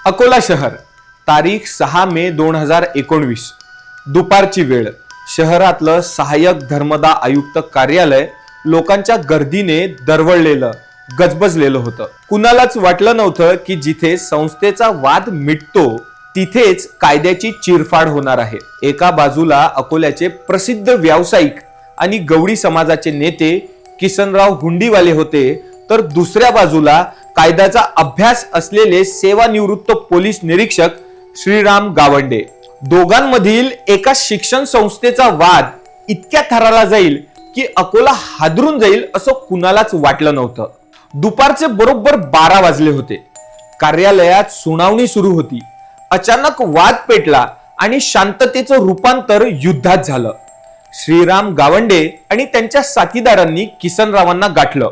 अकोला शहर, तारीख 6 मे 2019, दुपारची वेळ. शहरातलं सहाय्यक धर्मदा आयुक्त कार्यालय लोकांच्या गर्दीने दरवळलेलं, गजबजलेलं होतं. कुणालाच वाटलं नव्हतं की जिथे संस्थेचा वाद मिटतो तिथेच कायद्याची चिरफाड होणार आहे. एका बाजूला अकोल्याचे प्रसिद्ध व्यावसायिक आणि गवळी समाजाचे नेते किसनराव हुंडीवाले होते, तर दुसऱ्या बाजूला कायद्याचा अभ्यास असलेले सेवानिवृत्त पोलीस निरीक्षक श्रीराम गावंडे. दोघांमधील एका शिक्षण संस्थेचा वाद इतक्या थराला जाईल की अकोला हादरून जाईल असं कुणालाच वाटलं नव्हतं. दुपारचे बरोबर 12 वाजले होते. कार्यालयात सुनावणी सुरू होती. अचानक वाद पेटला आणि शांततेचं रूपांतर युद्धात झालं. श्रीराम गावंडे आणि त्यांच्या साथीदारांनी किसनरावांना गाठलं.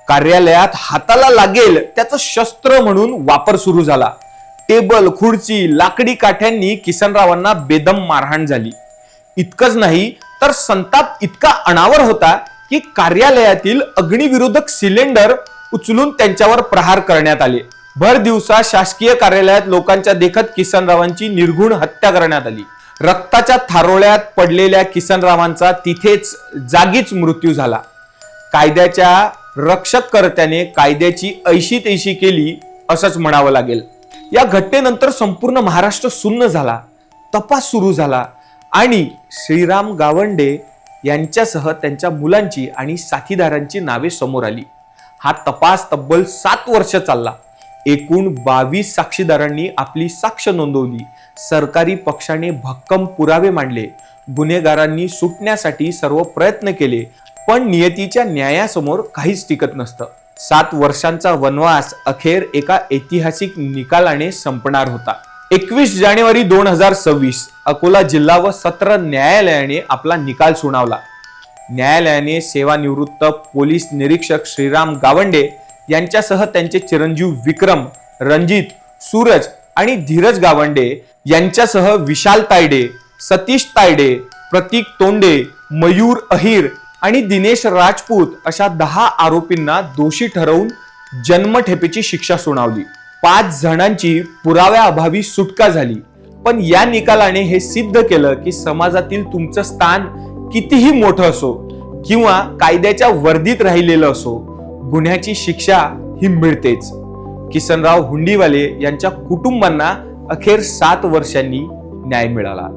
कार्यालयात हाताला लागेल त्याचं शस्त्र म्हणून वापर सुरू झाला. टेबल, खुर्ची, लाकडी काठ्यांनी किसनरावांना बेदम मारहाण झाली. इतकंच नाही तर संताप इतका अनावर होता की कार्यालयातील अग्निविरोधक सिलेंडर उचलून त्यांच्यावर प्रहार करण्यात आले. भर दिवसा शासकीय कार्यालयात लोकांच्या देखत किसनरावांची निर्घृण हत्या करण्यात आली. रक्ताच्या थारोळ्यात पडलेल्या किसनरावांचा तिथेच जागीच मृत्यू झाला. कायद्याच्या रक्षककर्त्याने कायद्याची ऐशी तैशी केली असंच म्हणावं लागेल. या घटनेनंतर संपूर्ण महाराष्ट्र सुन्न झाला. तपास सुरू झाला आणि श्रीराम गावंडे यांच्यासह त्यांच्या मुलांची आणि साथीदारांची नावे समोर आली. हा तपास तब्बल 7 वर्ष चालला. एकूण 22 साक्षीदारांनी आपली साक्ष नोंदवली. सरकारी पक्षाने भक्कम पुरावे मांडले. गुन्हेगारांनी सुटण्यासाठी सर्व प्रयत्न केले, पण नियतीच्या न्यायासमोर काहीच टिकत नसतं. 7 वर्षांचा वनवास अखेर एका ऐतिहासिक निकालाने संपणार होता. 21 जानेवारी 2026 अकोला जिल्हा व सत्र न्यायालयाने आपला निकाल सुनावला. न्यायालयाने सेवानिवृत्त पोलीस निरीक्षक श्रीराम गावंडे यांच्यासह त्यांचे चिरंजीव विक्रम, रणजित, सूरज आणि धीरज गावंडे यांच्यासह विशाल तायडे, सतीश तायडे, प्रतीक तोंडे, मयूर अहिर आणि दिनेश राजपूत अशा 10 आरोपींना दोषी ठरवून जन्मठेपेची शिक्षा सुनावली. 5 जणांची पुराव्याअभावी सुटका झाली. पण या निकालाने हे सिद्ध केलं की समाजातील तुमचं स्थान कितीही मोठं असो किंवा कायद्याच्या वर्दीत राहिलेलं असो, गुन्ह्याची शिक्षा ही मिळतेच. किसनराव हुंडीवाले यांच्या कुटुंबांना अखेर 7 वर्षांनी न्याय मिळाला.